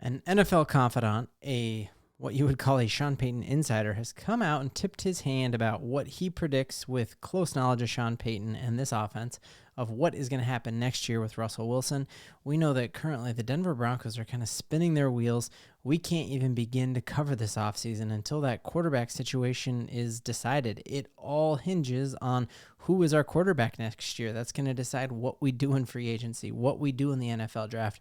An NFL confidant, what you would call a Sean Payton insider, has come out and tipped his hand about what he predicts with close knowledge of Sean Payton and this offense of what is going to happen next year with Russell Wilson. We know that currently the Denver Broncos are kind of spinning their wheels. We can't even begin to cover this offseason until that quarterback situation is decided. It all hinges on who is our quarterback next year. That's going to decide what we do in free agency, what we do in the NFL draft.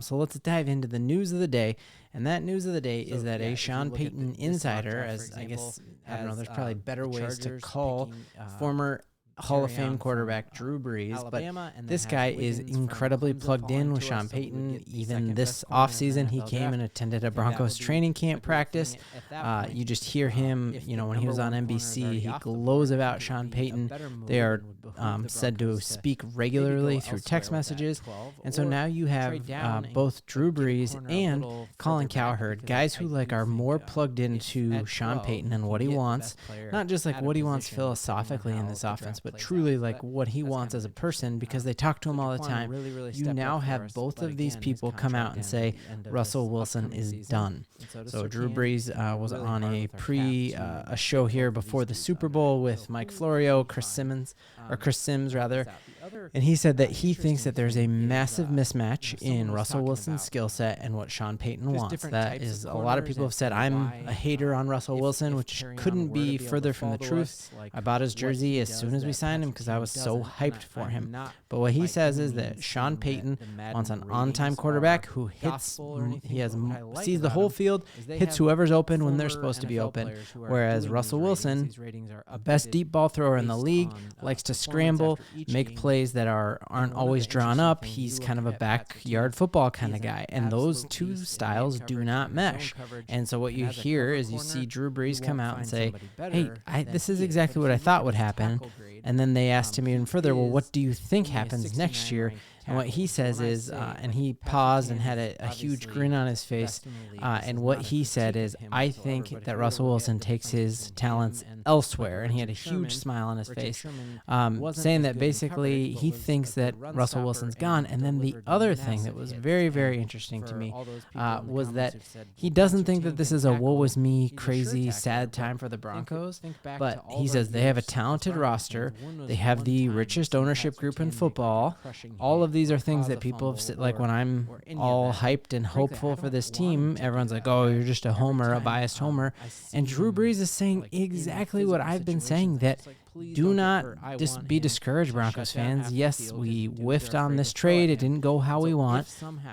So let's dive into the news of the day. And that news of the day is that a Sean Payton insider, as example, I guess, I don't know, there's probably better ways to call former Hall of Fame quarterback Drew Brees, but this guy is incredibly plugged in with Sean Payton. Even this offseason, he came and attended a Broncos training camp practice. You just hear him, when he was on NBC, he glows about Sean Payton. They are said to speak regularly through text messages. And so now you have both Drew Brees and Colin Cowherd, guys who are more plugged into Sean Payton and what he wants, not just what he wants philosophically in this offense, but truly what he wants as a person, because they talk to him all the time. You now have both of these people come out and say Russell Wilson is done. So Drew Brees was on a show here before the Super Bowl with Mike Florio, Chris Sims, and he said that he thinks that there's a massive mismatch in Russell Wilson's skill set and what Sean Payton wants. That is, a lot of people have said I'm a hater on Russell Wilson, which couldn't be further from the truth. I bought his jersey as soon as we signed him because I was so hyped for him. But what he says is that Sean Payton wants an on-time quarterback who sees the whole field, hits whoever's open when they're supposed to be open, whereas Russell Wilson, best deep ball thrower in the league, likes to scramble, make plays that aren't always drawn up. He's kind of a backyard football kind of guy, and those two styles do not mesh. And so what you hear is you see Drew Brees come out and say, hey, this is exactly what I thought would happen. And then they asked him even further, well, what do you think happens next year? And what he says is, and he paused and had a huge grin on his face, and what he said is, I think that Russell Wilson takes his talents elsewhere, and he had a huge smile on his face, saying that basically he thinks that Russell Wilson's gone. And then the other thing that was very, very interesting to me was that he doesn't think that this is a woe is me, crazy, sad time for the Broncos, but he says they have a talented roster, they have the richest ownership group in football. All of these are things that people have said, when I'm all hyped and hopeful for this team, everyone's like, oh, you're just a homer, a biased homer. And Drew Brees is saying exactly what I've been saying, that do not be discouraged, Broncos fans. Yes, we whiffed on this trade. It didn't go how we want,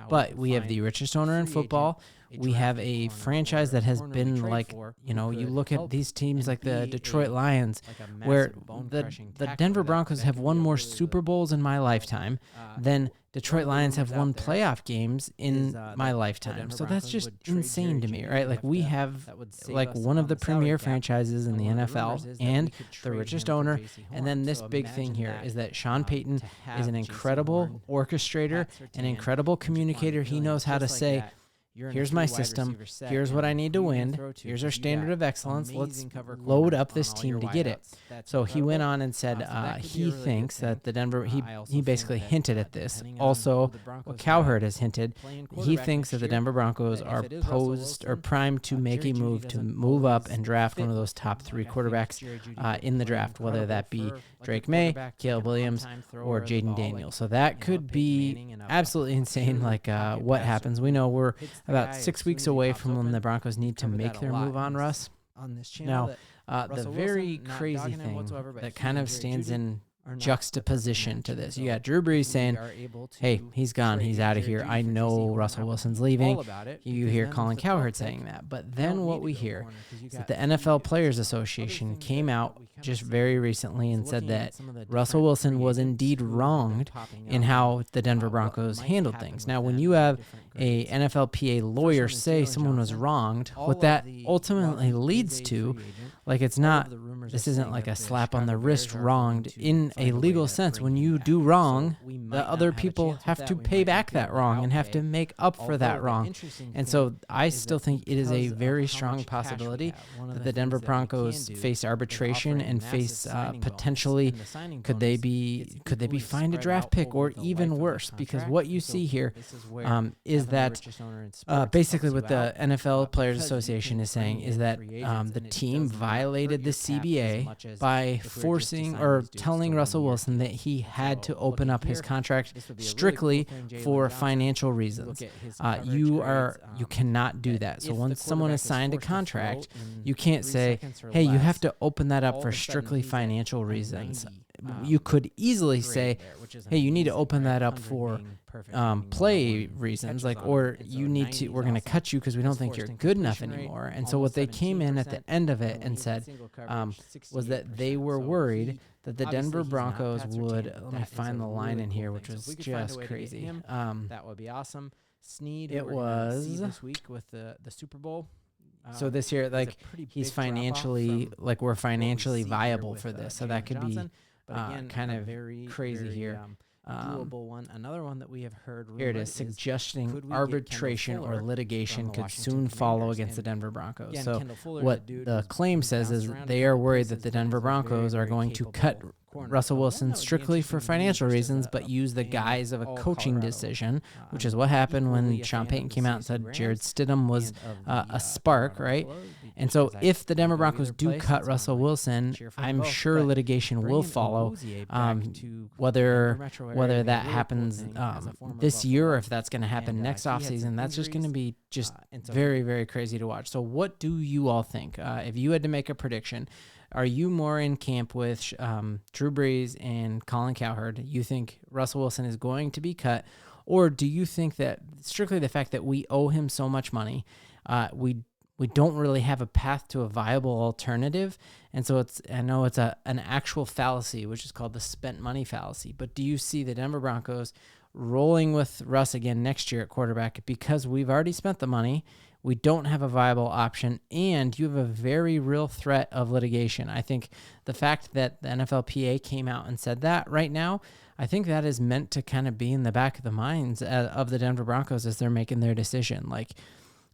but we have the richest owner in football. We have a franchise that has been you look at these teams like the Detroit Lions, where the Denver Broncos have won more Super Bowls in my lifetime than Detroit Lions have won playoff games in my lifetime. So that's just insane to me, right? We have one of the premier franchises in the NFL and the richest owner. And then this big thing here is that Sean Payton is an incredible orchestrator, an incredible communicator. He knows how to say, here's my system. Here's what I need to win. Here's our standard of excellence. Let's load up this team to get it. So he went on and said he thinks that the Denver, he basically hinted at this. Also, what Cowherd has hinted, he thinks that the Denver Broncos are posed or primed to make a move up and draft one of those top three quarterbacks in the draft, whether that be Drake May, Caleb Williams, or Jaden Daniels. So that could be absolutely insane, what happens. We know we're about 6 weeks away from when the Broncos need to make their move on Russ. Now, the very crazy thing that kind of stands in juxtaposition to this, you got Drew Brees saying, hey, he's gone, he's out of here, I know Russell Wilson's leaving. You hear Colin Cowherd saying that. But then what we hear is that the NFL Players Association came out just very recently and said that Russell Wilson was indeed wronged in how the Denver Broncos handled things. Now, when you have a NFLPA lawyer say someone was wronged, what that ultimately leads to, this isn't like a slap on the wrist wronged in a legal sense. When you do wrong, the other people have to pay back that wrong and have to make up for that wrong. And so I still think it is a very strong possibility that the Denver Broncos face arbitration and face potentially could they be fined a draft pick or even worse, because what you see here is that basically what the NFL Players Association is saying is that the team violated the CBA by forcing or telling Russell Wilson that he had to open up his contract strictly for financial reasons. You cannot do that. So once someone has signed a contract, you can't say, hey, you have to open that up for strictly financial reasons. You could easily say, hey, you need to open that up for play reasons, like, or we're going to cut you because we don't think you're good enough anymore. And so what they came in at the end of it and said was that they were worried that the Denver Broncos would, let me find the line in here, which was just crazy. That would be awesome. Snead, it was this week with the Super Bowl. So this year, like, he's financially, like, we're financially viable for this. So that could be kind of very crazy here. Doable one. Another one that we have heard. Here it is, suggesting arbitration or litigation could soon follow against the Denver Broncos. So what the claim says is they are worried that the Denver Broncos are going to cut Russell Wilson strictly for financial reasons, but use the guise of a coaching decision, which is what happened when Sean Payton came out and said Jarrett Stidham was a spark, right? And so if the Denver Broncos do cut Russell Wilson, I'm sure litigation will follow, whether that happens this year or if that's going to happen next offseason. That's just going to be just very, very crazy to watch. So what do you all think? If you had to make a prediction, are you more in camp with Drew Brees and Colin Cowherd? You think Russell Wilson is going to be cut? Or do you think that strictly the fact that we owe him so much money, we don't really have a path to a viable alternative? And so I know it's an actual fallacy, which is called the spent money fallacy. But do you see the Denver Broncos rolling with Russ again next year at quarterback because we've already spent the money, we don't have a viable option, and you have a very real threat of litigation? I think the fact that the NFLPA came out and said that right now, I think that is meant to kind of be in the back of the minds of the Denver Broncos as they're making their decision. Like,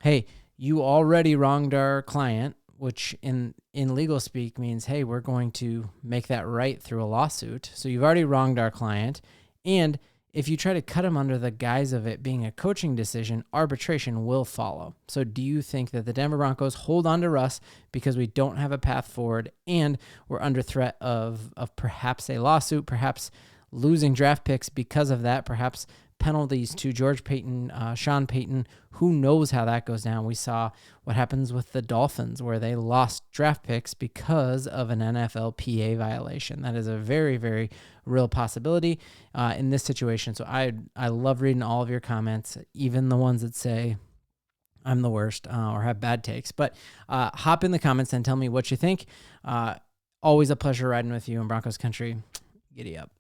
hey, you already wronged our client, which in legal speak means, hey, we're going to make that right through a lawsuit. So you've already wronged our client, and if you try to cut him under the guise of it being a coaching decision, arbitration will follow. So do you think that the Denver Broncos hold on to Russ because we don't have a path forward and we're under threat of perhaps a lawsuit, perhaps losing draft picks because of that, perhaps penalties to George Payton, Sean Payton? Who knows how that goes down? We saw what happens with the Dolphins where they lost draft picks because of an NFLPA violation. That is a very, very real possibility in this situation. So I love reading all of your comments, even the ones that say I'm the worst or have bad takes. But hop in the comments and tell me what you think. Always a pleasure riding with you in Broncos country. Giddy up.